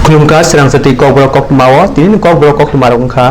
खुलुमखा Swrangchati Kokborok Koktwma tin Kokborok Koktwma rongkha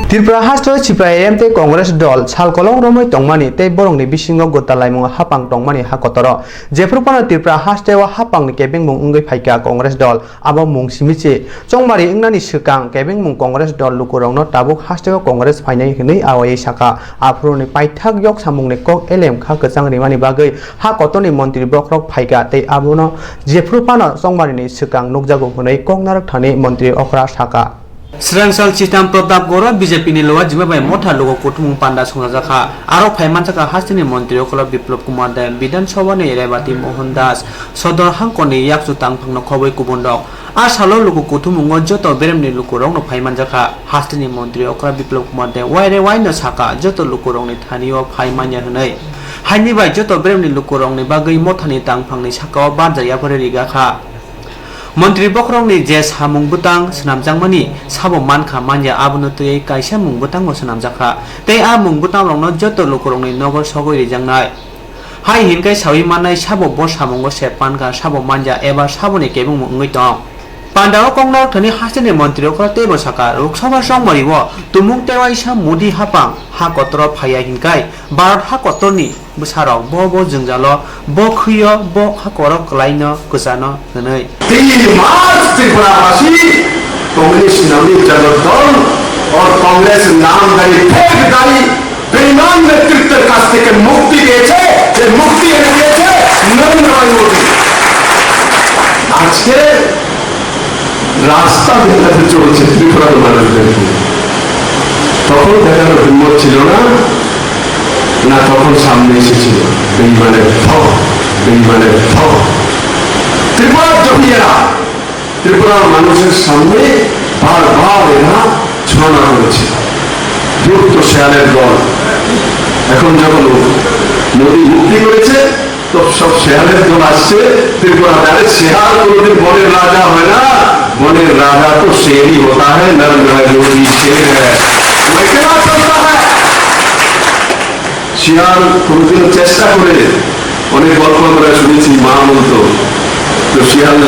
Tripura hastro CPIM te Congress dol salkolong romoi tongmani tei borongni bisingo gota laimung hapang tongmani hakotoro jeprupano Tripura hasteo hapangni kebengmung ungoi phaika Congress dol abo mung simiche chongmari ungnani swkang kebengmung Congress dol lukurongno tabuk hasteo Congress phainai hinui awai saka aproni paithak yok samungni kok elem kha kwchang rimani bagui hakotoni montri bokrok phaika tei abono jeprupano chongmari swkang nukjago hunui koknarak thani montri okra saka Swrangchati Pratap Goro BJP ni lowa jima bai motha logo Koktwma panda songjaka aro phaiman saka hastini montri okla Biplop Kumar Dai Bidan Sabha ni Rebati Mohan Das Sodor hangkoni yaksu tangphangno khoboi kubondok asalo logo Koktwma joto beremni lukurong no phaiman jaka hastini montri okla Biplop Kumar Dai waire waino saka joto lukurong ni thanio phaimanya hunai haini bai joto beremni lukurong ni bagui mothani tangphangni sakao barjaya phore rigakha Montri Bokrongni je samung butang senamjangmani sabo mankha manja abono tui kaisa mung butango senamjakha tei a mung butang rongno joto lukurongni nogor sogoi rijangnai hai hinkai sawi manai sabo bo samungo sepankha sabo manja eba saboni kebung ungoi tong Pandao kongnar thani hastini montri okra tebo saka loksabha songmariwo tumung tewaisa mudi hapang hakotro phaya hinkai barat hakotorni busarok bo jungjalo bo khuyo bo hakoro klaino kusano hnei 3 मार्च त्रिपुरावासी कांग्रेस नामी जगत दल और कांग्रेस नामधारी फेकदारी बेईमान नेतृत्व काछ থেকে মুক্তি দিয়েছে যে মুক্তি এনে দিয়েছে নরেন্দ্র মোদী আজকে রাস্তা দেখাতে চলছে ত্রিপুরার মানুষদেরকে তখন দেখানোর হিম্মত ছিল না না তখন সামনে এসেছিল বেঈমানের ঠক ত্রিপুরার জমিয়েরা ত্রিপুরার মানুষের সামনে বারবার এরা ছড়া করেছে দুষ্ট শেয়ালের দল এখন যখন মোদী মুক্তি করেছে তো সব শেয়ালের দল আসছে ত্রিপুরা তাহলে শেয়াল কোনোদিন বনের রাজা হয় না বনের রাজা তো শেরই হতা হ্যায় নরেন্দ্র মোদী শের হ্যায় কেনা চলতা হ্যায় শিয়াল কোনোদিন চেষ্টা করে অনেক গল্প করে শুনেছি মা বলতো তো শিয়াল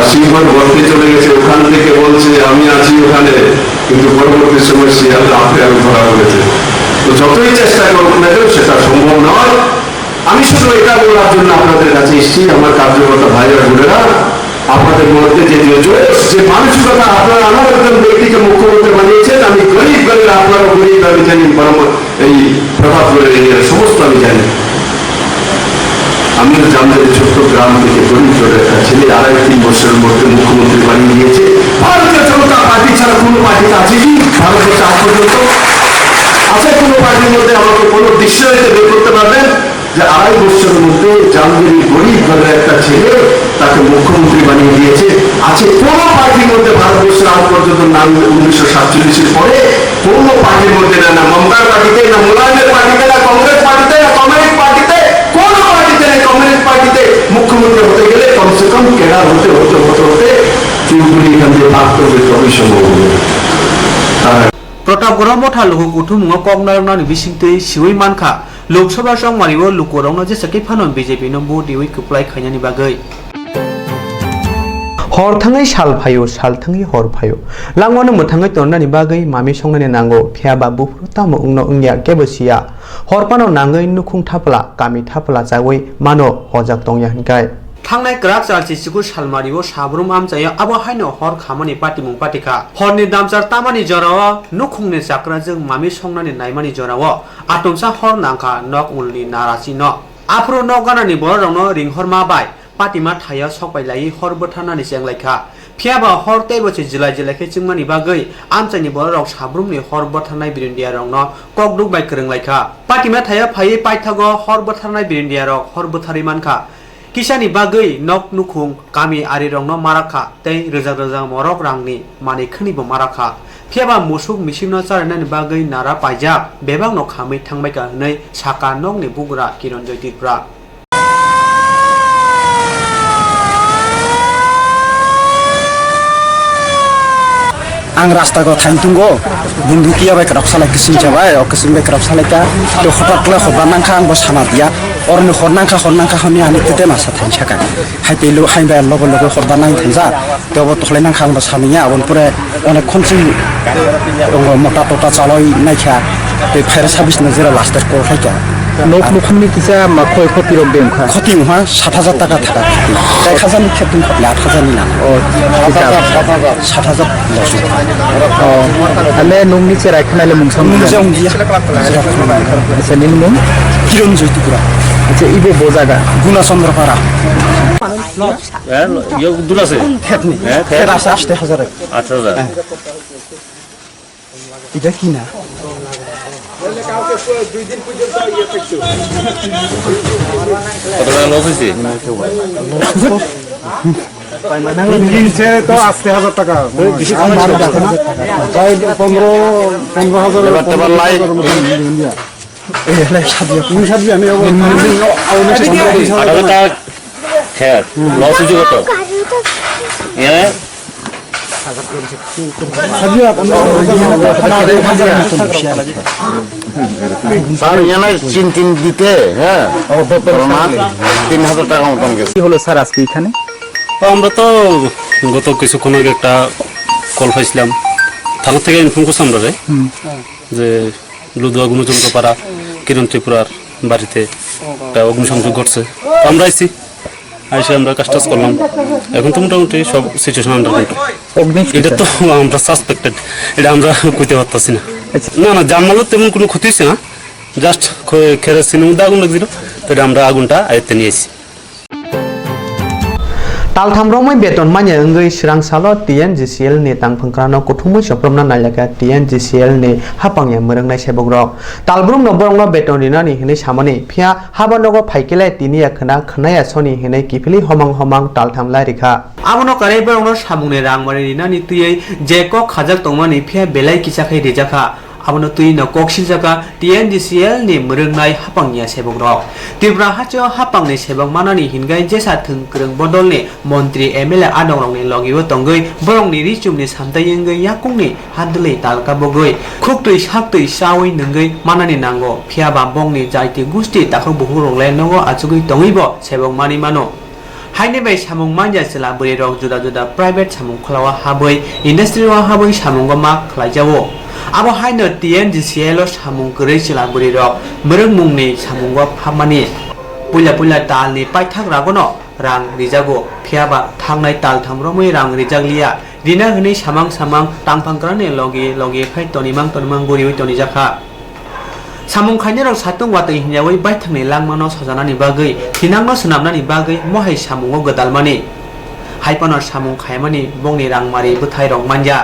সিংহর গর্তে চলে গেছে ওখান থেকে বলছে আমি আছি ওখানে কিন্তু পরবর্তী সময় শিয়াল লাফে আরো ধরা পড়েছে তো যতই চেষ্টা করুক না কেন সেটা সম্ভব নয় আমি শুধু এটা বলার জন্য আপনাদের কাছে এসেছি আমার কার্যকর্তা ভাইরা বোনেরা আপনাদের মধ্যে যে মানসিকতা আপনারা আমার একজন ব্যক্তিকে মুখ্যমন্ত্রী বানিয়েছেন আমি গরিব আপনারও গরিব আমি জানি এই প্রভাব করে সমস্ত আমি জানি আমি জানতে ছোট্ট গ্রাম থেকে গরিব একটা ছেলে 2.5-3 বছরের মধ্যে মুখ্যমন্ত্রী বানিয়ে দিয়েছে ভারতীয় জনতা পার্টি ছাড়া কোনো পার্টিতে আছে কি ভারতবর্ষে আজ পর্যন্ত আছে কোনো পার্টির মধ্যে আমাকে কোনো ডিকশনারিতে বের করতে পারবেন যে 2.5 বছরের মধ্যে জামগিরি গরিব ঘরের একটা ছেলে তাকে মুখ্যমন্ত্রী বানিয়ে দিয়েছে আছে কোনো পার্টির মধ্যে ভারতবর্ষের আজ পর্যন্ত নাম 1947-এর পরে কোনো পার্টির মধ্যে না মমতার পার্টিতে না মুলায়মের পার্টিতে না কংগ্রেস পার্টিতে না কমিউনিস্ট পার্টিতে কোনো পার্টিতে না কমিউনিস্ট পার্টিতে মুখ্যমন্ত্রী হতে গেলে কমসে কম কেডা হতে চুলগুলি এখান থেকে পাক করবে তবেই সম্ভব হবে Pratap Goro motha logo Koktwma koknaroknani bisingtui siwi mankha Loksaha songmariwo lukurongno je sakei phanon BJP no bo diwi kuplai khainani bagui Hor thangai sal thangai hor phayo langwano muthangai tornani bagui mami songnani nango phiaba bufru tamo ungno ungya kebosia horpano nangai nukhung thapla kami thapla jagoi mano hojak tongya hinkai Thangnai krak jalchi siku salmariwo sabrum amchayo abo haino hor khamani patimung patika horni damchar tamani jorawo nukhungni chakra jeng mami songnani naimani jorawo atomsa hor nangkha nok ulni narasi no afro noganani bororongno ringhorma bai patima thaya sokpailai hor bothanani chenglaiha phiaba hor teiboche jilai khe chingmani bagui amchaini bororok sabrumni hor bothanai birindiarongno kokduk bai krunglaiha patima thaya phai paithago hor bothanai birindiarok hor bothari mankha Kisani bagui nok nukhung kami ari rongno marakha tei rejak morok rangni mani khni bo marakha phiaba musuk misingno charnani bagui nara paijak bebang no khamai thangbai ka hnei saka nokni bugra Kiranjoy Tripura Ang rasta ko thain tunggo bundukia bai krap salai kising jabai o kising bai krap salai ka to hotak kla khoba nang khang bo sama dia Orang hornangka honi ani tete masa tanjakan. Hai telu hai bayar logo horban nang tanja. Tiap waktu kalian nang khang basaminya awal pura onek konsi mata caloi naiknya. Te fire service nazira laster ko haika. Nok nukhamni kisa makhoi khoti rok dem kha. Khoti mah 7,000 টাকা থাকা। 1,000 ni khetun 8,000 ni na। Oh, kisa 7,000 loss. oh. Ale nungni cherai khnale mungsam. Mujang dia. Asa nin mung. Kiron joiti pura. Acha ibo bojaga. Guna Chandrapara. ইয়ে দূর আছে Khetni. Khet asa 80,000. 8,000 Ida কি না? কত টাকা loss হয়েছে কিনছে তো 80,000 টাকা আমি বারো টাকা না প্রায় 15,000 ব্যাপারটা বল লাই এই হলে সাদিয়া তুমি সাথে আমি 8,000 টাকা খেয়ার লস হয়েছে কত হ্যাঁ সাদিয়া 3 দিতে হ্যাঁ 3,000 টাকা মতন গেছে কি হলো স্যার আজকে এখানে? আমরা তো গত কিছুক্ষণ আগে একটা কল পাইছিলাম থানা থেকে ইনফর্ম করছিলাম আমরা যে লুদুয়া গুণচন্দ্রপাড়া কিরণ ত্রিপুরার বাড়িতে একটা অগ্নিসংযোগ ঘটছে তো আমরা আইছি আইসে আমরা কাজটাজ করলাম এখন তো মোটামুটি সব সিচুয়েশন আন্ডার কন্ট্রোল এটা তো আমরা সাসপেক্টেড এটা আমরা কইতে পারতাছি না না না জানমালের তেমন কোনো ক্ষতি হয়েছে না জাস্ট কেরোসিনের মধ্যে আগুন লাগছিল তো এটা আমরা আগুনটা আয়ত্তে নিয়েছি Taltham romai beton manya ngei Swrangchalo TNGCL ni tangphangkrano kuthumui sopromna nailaka TNGCL ni hapangya mrwngnai sebogrok talbrum no borongno beton rinani hinai samani phia habanogo phaikele tinia khna khnaya soni hinai kifili homang taltham lai rikha abono kare borongno samungni rangmari rinani tuiei jeko khajak tongmani phia belai kisakhai rijaka abono tui no koksil jaka TNGCL ni mrwngnai hapangya sebogrok Tripura hacho hapangni sebang manani hingai jesa thungkrung bodol ni Montri MLA adongrongni logiwo tongoi borongni richumni samtai ngai yakungni hadlei talka bogoi khoktui saktui sawi ngai manani nango phiaba bongni jaiti gusti takho buhu ronglai nogo achugui tongibo sebang mani mano haine bai samung manja sela buri rok juda private samung khlawa haboi industry wa haboi samungo ma khlaijawo abo haino TNGCL samung gurei sela buri rok mrung mungni samungo phamani puila talni paithak ragono rang rijago phiaba thangnai tal thamromui rang rijaglia dina hni samang tangphangkrane logi phai tonimang guri toni jakha samung khaine rok satung watoi hinjawai baithakni langmano sajanani bagui thinangno snamnani bagui mohai samungo godalmani haipano samung khaimani bongni rangmari buthai rok manja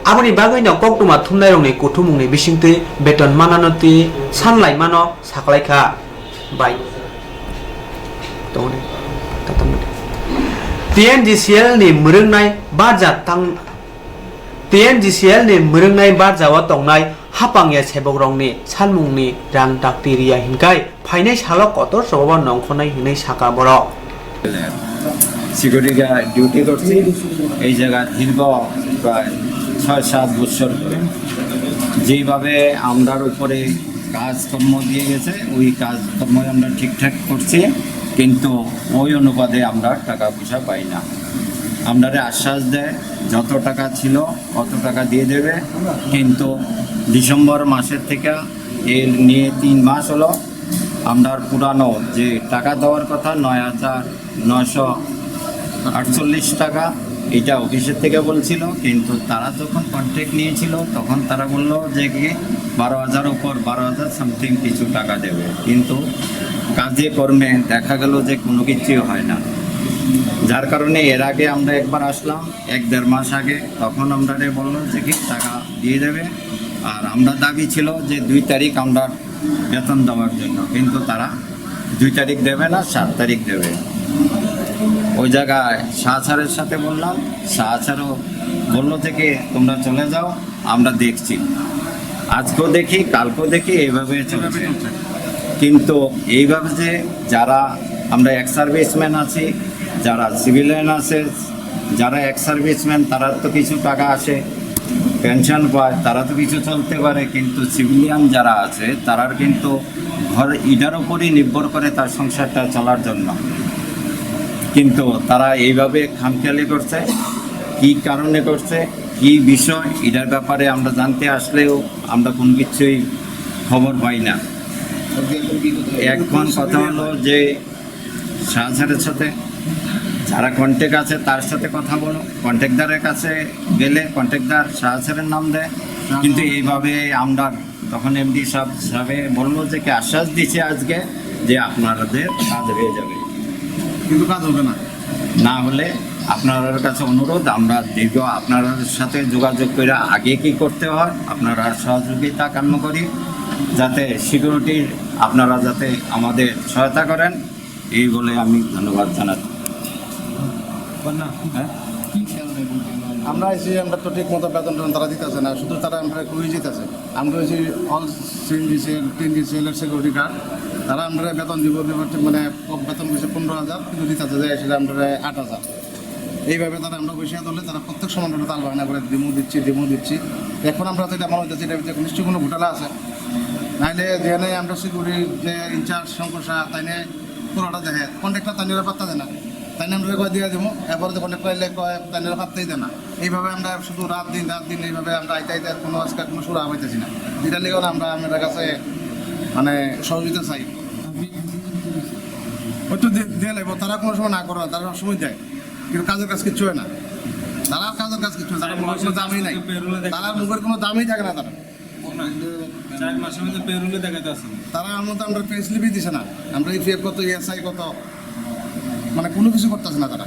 aboni bagui no Koktwma thumnai rokni kuthumungni bisingtui beton mananoti sanlai mano saklaikha bai tone tatamde TNGCL ni mrwngnai barjawa tongnai hapangya sebogrongni salmungni rang daktiria hinkai phainai salo kotor sobo nongkhonai hinai saka borok security duty করছি এই জায়গা দীর্ঘ প্রায় 6-7 বছর ধরে যেইভাবে আমরার উপরে কাজকর্ম দিয়ে গেছে ওই কাজকর্ম আমরা ঠিকঠাক করছি কিন্তু ওই অনুপাতে আমরা টাকা পয়সা পাই না আমরারে আশ্বাস দেয় যত টাকা ছিল কত টাকা দিয়ে দেবে কিন্তু ডিসেম্বর মাসের থেকে এর নিয়ে 3 মাস হলো আমরার পুরানো যে টাকা দেওয়ার কথা 9,948 টাকা এটা অফিসের থেকে বলছিল কিন্তু তারা যখন কন্ট্রাক্ট নিয়েছিল তখন তারা বললো যে কি 12,000 উপর 12,000 সামথিং কিছু টাকা দেবে কিন্তু কাজে কর্মে দেখা গেল যে কোনো কিছুই হয় না যার কারণে এর আগে আমরা একবার আসলাম 1-1.5 মাস আগে তখন আমরা বললো যে কি টাকা দিয়ে দেবে আর আমরা দাবি ছিল যে 2 তারিখ আমরা বেতন দেওয়ার জন্য কিন্তু তারা 2 তারিখ দেবে না 7 তারিখ দেবে ওই জায়গায় শাহসারের সাথে বললাম শাহসারও বললো থেকে তোমরা চলে যাও আমরা দেখছি আজকেও দেখি কালকেও দেখি এইভাবে চলছে কিন্তু এইভাবে যে যারা আমরা এক্স সার্ভিসম্যান আছি যারা সিভিলিয়ান আছে যারা এক্স সার্ভিসম্যান তারা তো কিছু টাকা আসে পেনশন পায় তারা তো কিছু চলতে পারে, কিন্তু সিভিলিয়ান যারা আছে তারার কিন্তু ঘর ইটার উপরই নির্ভর করে তার সংসারটা চলার জন্য। কিন্তু তারা এইভাবে খামখেয়ালি করছে, কী কারণে করছে, কী বিষয়, এটার ব্যাপারে আমরা জানতে আসলেও আমরা কোনো কিছুই খবর পাই না। এখন কথা হলো যে শাহজাহানের সাথে যারা কন্ট্যাক্ট আছে তার সাথে কথা বলো, কন্ট্যাক্টদারের কাছে গেলে কন্ট্যাক্টদার শাহজাহানের নাম দেয়, কিন্তু এইভাবে আমরা তখন এমডি সাহেব বললো যে কি আশ্বাস দিচ্ছে আজকে যে আপনাদের কাজ হয়ে যাবে, কিন্তু কাজ হবে না। না হলে আপনাদের কাছে অনুরোধ, আমরা দীর্ঘ আপনার সাথে যোগাযোগ করে আগে কি করতে হয় আপনারা সহযোগিতা কাম্য করি, যাতে সিকিউরিটির আপনারা যাতে আমাদের সহায়তা করেন, এই বলে আমি ধন্যবাদ জানাচ্ছি। আমরা এসে আমরা তো ঠিক মতো বেতন তারা দিতেছে না, শুধু তারা আমরা খুবই যেতেছে। আমরা হয়েছি অল সিএনজিসিএল টিএনজিসিএলের সিকিউরিটি গার্ড, তারা আমরা বেতন দিব মানে বেতন হয়েছে 15,000, কিন্তু দিতেছে যে সেটা আমরা 8,000। এইভাবে তারা আমরা বসে ধরলে তারা প্রত্যেক সময় আমরা তাল বাহানা করে ডিমো দিচ্ছি। এখন আমরা তো এটা মনে হচ্ছে এটা ভিতরে নিশ্চয়ই কোনো ঘোটালা আছে, নাহলে যেখানে আমরা সিকিউরিটি যে ইনচার্জ শঙ্করসা তাই নিয়ে পুরোটা দেখে কন্ট্রাক্টর তাই নিয়ে পাত্তা দেয় না, তাই নিয়ে আমরা কয়ে দিয়ে দেবো, এরপরে যখন কয়েলে কয় তাই নিয়ে পাত্তাই দেয় না। এইভাবে আমরা শুধু রাত দিন এইভাবে আমরা আইতে কোনো আজকে কোনো সুরা হইতেছি না, যেটা লেগে আমরা আমাদের কাছে মানে সহযোগিতা চাই। হয়তো দিয়ে লাগবো, তারা কোনো সময় না করে, তারা সময় দেয় কিন্তু কাজের কাজ কিচ্ছু হয় না। তারা কাজের কাজ কিচ্ছু, তারা মুখের কোনো দামই নাই, তারা মুখের কোনো দামই থাকে না। তারা আমরা পে স্লিপই দিছে না, আমরা ইপিএফ কত ইএসআই কত মানে কোনো কিছু করতেছে না তারা।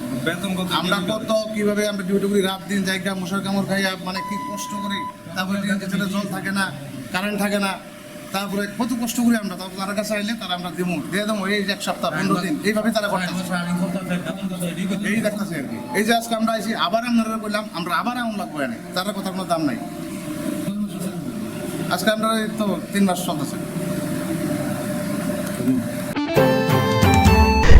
আমরা কত কীভাবে আমরা ডিউটি করি, রাত দিন জায়গা মশার কামড় খাই, মানে কি কষ্ট করি, তারপরে জল থাকে না, কারেন্ট থাকে না, তারপরে কত কষ্ট করি আমরা। তারপর তার কাছে আইলে তারা আমরা দিয়ে দেবো এই 1 সপ্তাহ 15 দিন এইভাবে তারা এই দেখতেছে আর কি। এই যে আজকে আমরা আইসি আবার আমরা বললাম আমরা আবার আউন লাগবো, এনে তারা কথা কোনো দাম নাই। আজকে আমরা তো 3 মাস চলতেছে।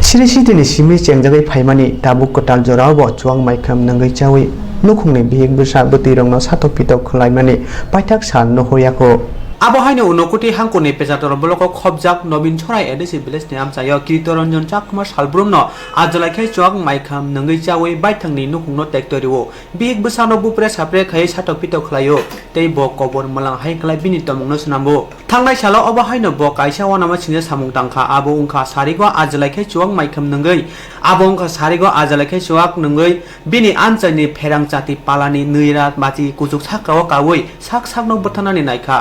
Sirisi dini simi cengjagai phaimani tabuk kotal jorao chuang maikham nangai chawi nukhungni bihik busa butirongno satok pitok khlaimani paithak san nohoyako abo haino unokuti hangkoni pejator bloko khobjak nobin chorai edisi village niam chayo kiritoranjon chakma salbrumno ajolaikhai chuang maikham nangai chawi baithangni nukhungno tektoriwo bihik busano bupre sapre khai satok pitok khlaio tei bo kobor malang hai klai bini tomongno sunambo thangnai salo abo haino bo kaisa wanama chine samung tangkha abo ungkha sarigo ajolaikhai chuang maikham nangai abo ungkha sarigo ajolaikhai chuak nangai bini anchaini Swrangchati palani nuira mati kujuk sakrao kawui sakno bothanani naikha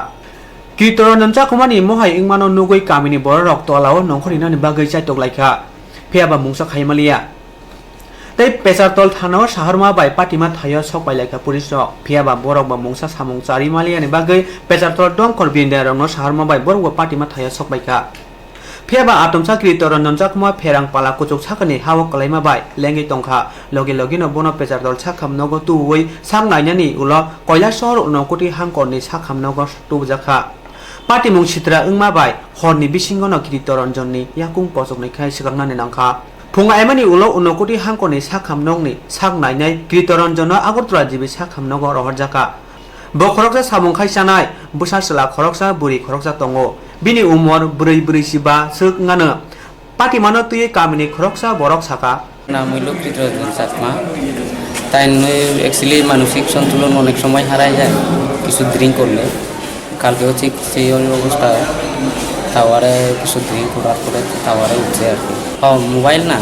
Kiritoran Chakumani Mohai Ingmano Nugui Kamini Borok Tolao Nongkorina Bagai Chatok Laika Piaba Mungsa Haimalia They Pesatol Tano Shaharma by Patima Tayo Sok by Laka Purisok Piaba Borok Mungsa Samung Sari Malia and Bagai Pesatol Don Corbinda no Shaharma by Borwa Patima Tayo Sok by Ka Piaba Atom Sakiritoran Chakma Perang Palakuchuk Sakani Hawak Kalima by Lengi Tonka Logi Logino Bono Pesatol Sakam Nogo 2 way Sang Nainani Ulo Koya Sor Nokuti Hankoni Sakam Nogo 2 Jaka Parti mung citra ungma bai horni bisingono kiritoranjonni yakung posokni khai sigangnani nangkha phunga emani ulo unokoti hangkoni sakhamnongni saknainai kiritoranjono agortla jibi sakhamnogo rohorjaka bo khoroksa samung khai sanai busasla khoroksa buri khoroksa tongo bini umor buri siba suk ngana parti mano tuye kamini khoroksa borok saka নামইল কৃতজ্ঞ চাকমা তাই actually মানসিক সন্তুলন অনেক সময় হারায় যায় কিছু drink করলে কালকেও ঠিক সেই অবস্থা টাওয়ারে কিছু ড্রিঙ্ক করার পরে টাওয়ারে উঠছে আর কি মোবাইল না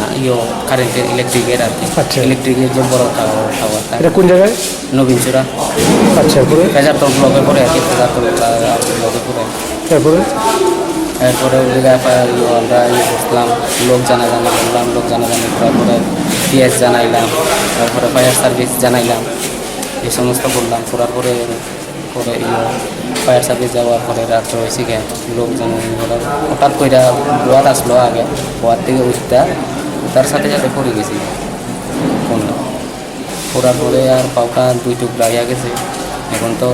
কারেন্টের ইলেকট্রিকের আর কি ইলেকট্রিকের যে বড় টাওয়ার কোন জায়গায় নবীনচূড়া আচ্ছা পেজারতল ব্লকে পরে আর কি পেজারতল ব্লকে পরে এরপরে ওই জায়গায় আমরা বসলাম লোক জানাজানি করলাম লোক জানাজানি করার পরে পিএস জানাইলাম তারপরে ফায়ার সার্ভিস জানাইলাম এই সমস্ত করলাম করার পরে ফায়ার সার্ভিস যাওয়ার পরে রাত্রে হয়েছে গে লোকজন হঠাৎ করে বোয়ার আসলো আগে বোয়ার থেকে উঠার সাথে সাথে পড়ে গেছি ফোনটা পড়ার পরে আর পাওটা 2 টুকরা হয়ে গেছে এখন তো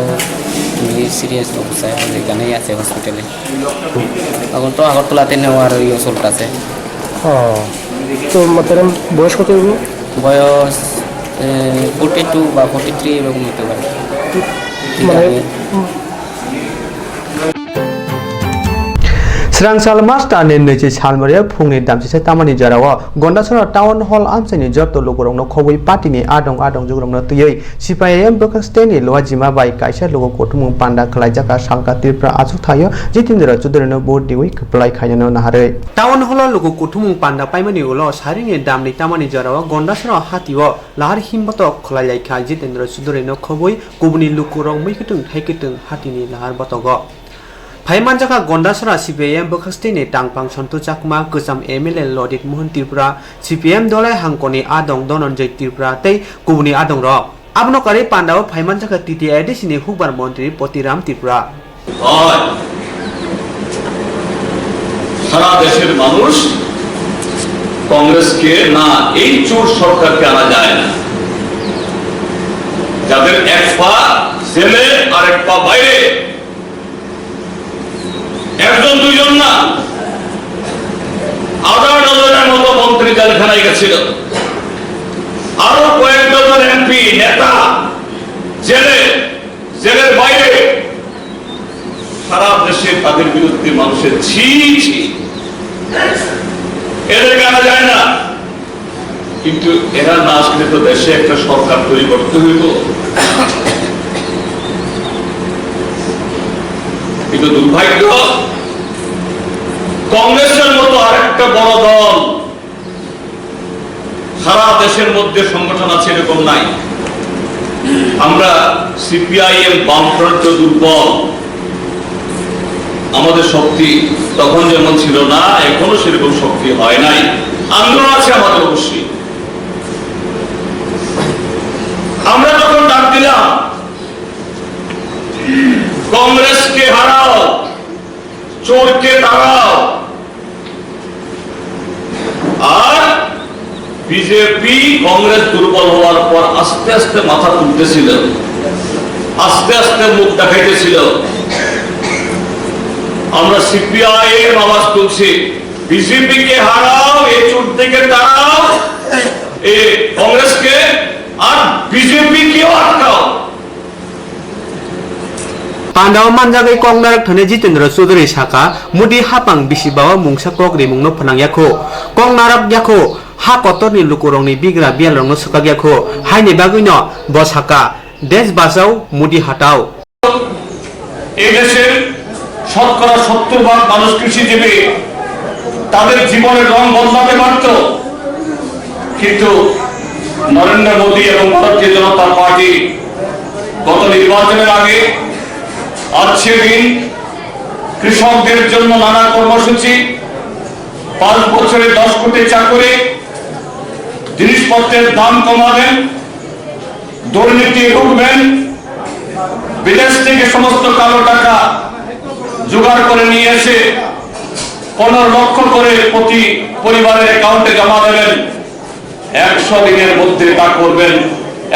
সিরিয়াস অবস্থায় যেখানেই আছে হসপিটালে এখন তো আগরতলাতে নেওয়ার চলতেছে তো মাত্র বয়স কত বয়স 42 বা 43 এরকম হতে পারে Swrangchati master ni neci salmaria phungni damsi sai tamani jarawa gondasora town hall amsani jotto lokorong no khobui party ni adong jogrong no tuyei CPIM bokasте ni loajima bai kaisa logo kotumung panda khlaijaka salka tripura achuk thayo jitindra chudreno board diwi kplai khaino nahare town hall logo kotumung panda paimani ulo sarini damni tamani jarawa gondasora hatiwo lahar himbato khlailai kha jitindra chudreno khobui kubuni lukurong muikitung thaikitung hatini lahar batogo Paimanjaka Gondasora CPM bokasте ni tangpang sontu chakma kusam MLA Lodit Mohan Tripura CPM dolai hangkoni adong dononjai Tripura tei kubuni adong ro abno kare pandao Paimanjaka TTI sini hukbar মন্ত্রী Patiram Tripura সারা দেশের মানুষ কংগ্রেসকে না এই চোর সরকারকে আনা যায় না যাদের এক পা জেলে আর এক পা বাইরে একজন দুইজন না আধা ডজনের মতো মন্ত্রী জেলখানায় গেছিল আরো কয়েক ডজন এমপি নেতা জেলের বাইরে সারা দেশে তাদের বিরুদ্ধে মানুষের ছি এদেরকে আনা যায় না কিন্তু এরা না আসলে তো দেশে একটা সরকার তৈরি করতে হইব কিন্তু দুর্ভাগ্য কংগ্রেসের মতো আরেকটা বড় দল সারা দেশের মধ্যে সংগঠন আছে এরকম নাই আমরা সিপিআইএম বামফ্রন্ট দুর্বল আমাদের শক্তি তখন যেমন ছিল না এখনো সেরকম শক্তি হয় নাই আন্দোলন আছে আমাদের অবশ্যই আমরা যখন ডাক দিলাম কংগ্রেসকে হারাও চোরকে তাড়াও আর বিজেপি কংগ্রেস দুর্বল হওয়ার পর আস্তে আস্তে মাথা তুলতেছিল আস্তে আস্তে মুখ দেখাইতেছিল আমরা সিপিআইএম আওয়াজ তুলছি বিজেপিকে হারাও এই চোর থেকে তাড়াও এই কংগ্রেসকে আর বিজেপিকেও আটকাও Pandao manjagai kongnarak thane Jitendra Chaudhary saka mudi hapang bisibawa mungsa krokri mungno phanang yakho kongnarak yakho ha kotorni lukurongni bigra bialrongno sakak yakho haini baguino bo saka desh bachao mudi hatao এই দেশের শতকরা 70% মানুষ কৃষিজীবী তাদের জীবনের রং বদলাতে পারত কিন্তু নরেন্দ্র মোদী এবং ভারতীয় জনতা পার্টি গত নির্বাচনের আগে আজকে দিন কৃষকদের জন্য নানা কর্মসূচি 5 বছরে 10 কোটি চাকরি জিনিসপত্রের দাম কমাবেন দুর্নীতি রুখবেন বিদেশ থেকে সমস্ত কালো টাকা জোগাড় করে নিয়ে এসে 15 লক্ষ করে প্রতি পরিবারের অ্যাকাউন্টে জমা দেবেন 100 দিনের মধ্যে তা করবেন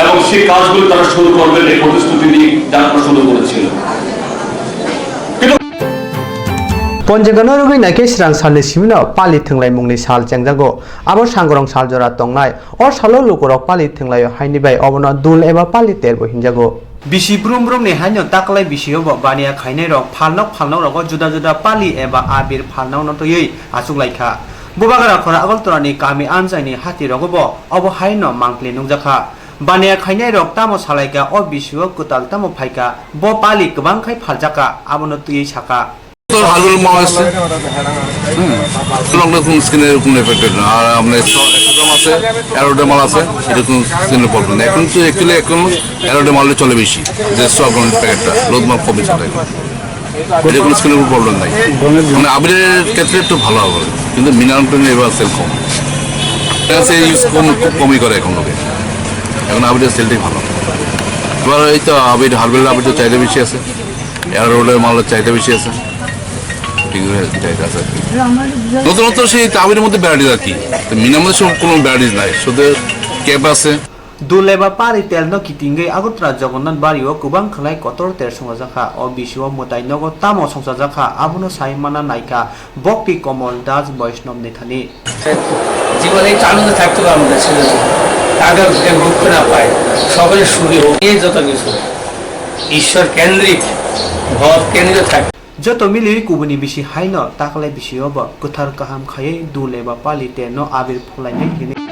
এবং সেই কাজগুলো তারা শুরু করবেন এই প্রতিশ্রুতি নিয়ে যাত্রা শুরু করেছিল Ponjagano rugui naike Swrangchati simino pali thinglai mungni sal chengjago abo sangrong saljora tongnai or salo lukorok pali thinglayo haini bai obono dul eba pali terbo hinjago bisi brum ni hanyo taklai bisio bo bania khainai rok phalnok rogo juda pali eba abir phalnok no toyei achuklaikha bubagara khora agoltorani kami anjaini hati rogo bo obo haino mangkli nungjakha bania khainai rok tamo salaika o bisio kutal tamo phaika bo pali kwbang khai phaljaka abono tuyei saka হালুর মাল আছে কোন স্কিনের কোন affected না আর আপনার একদম আছে অ্যারোডেমাল আছে এরকম স্কিনের প্রবলেম এখন তো অ্যাকচুয়ালি এখন অ্যারোডেমালে চলে বেশি যে সফট প্যাকেটটা রোদমাল কমে চলে এটা কোনো স্কিনের প্রবলেম নাই মানে আবিরের ক্ষেত্রে একটু ভালো হবে কিন্তু মিনারেল পেন এবার সেল কম সে ইউজ কমই করে এখন লোকে এখন আবিরের সেলটাই ভালো এবার এই তো আবির হার্বেল আবির চাহিদা বেশি আছে অ্যারোডের মালের চাহিদা বেশি আছে নতুন সেই আবিরের মধ্যে ভ্যারাইটিস আর কি মিনামের সব কোনো ভ্যারাইটিস নাই শুধু ক্যাপ আছে Duleba pari telno kitingei agotra Jagannath bario kubang khlai kotor ter songjakha o bisio mutai nogo tamo songjakha abono saimana naika bokti komol das বৈষ্ণব নেথানি জীবনে আনন্দ থাকতে হবে আমাদের ছেলে তাদের দুঃখ না পায় সকলে সুখী হোক এই যত কিছু ঈশ্বর কেন্দ্রিক ভোট কেন্দ্র থাকে যত মিলি কুবুনি বিসি হাইন তাকলাই বিসিও গোথার কাহাম খাयै দুল এবা পালিতে ন আবির ফলাইनाय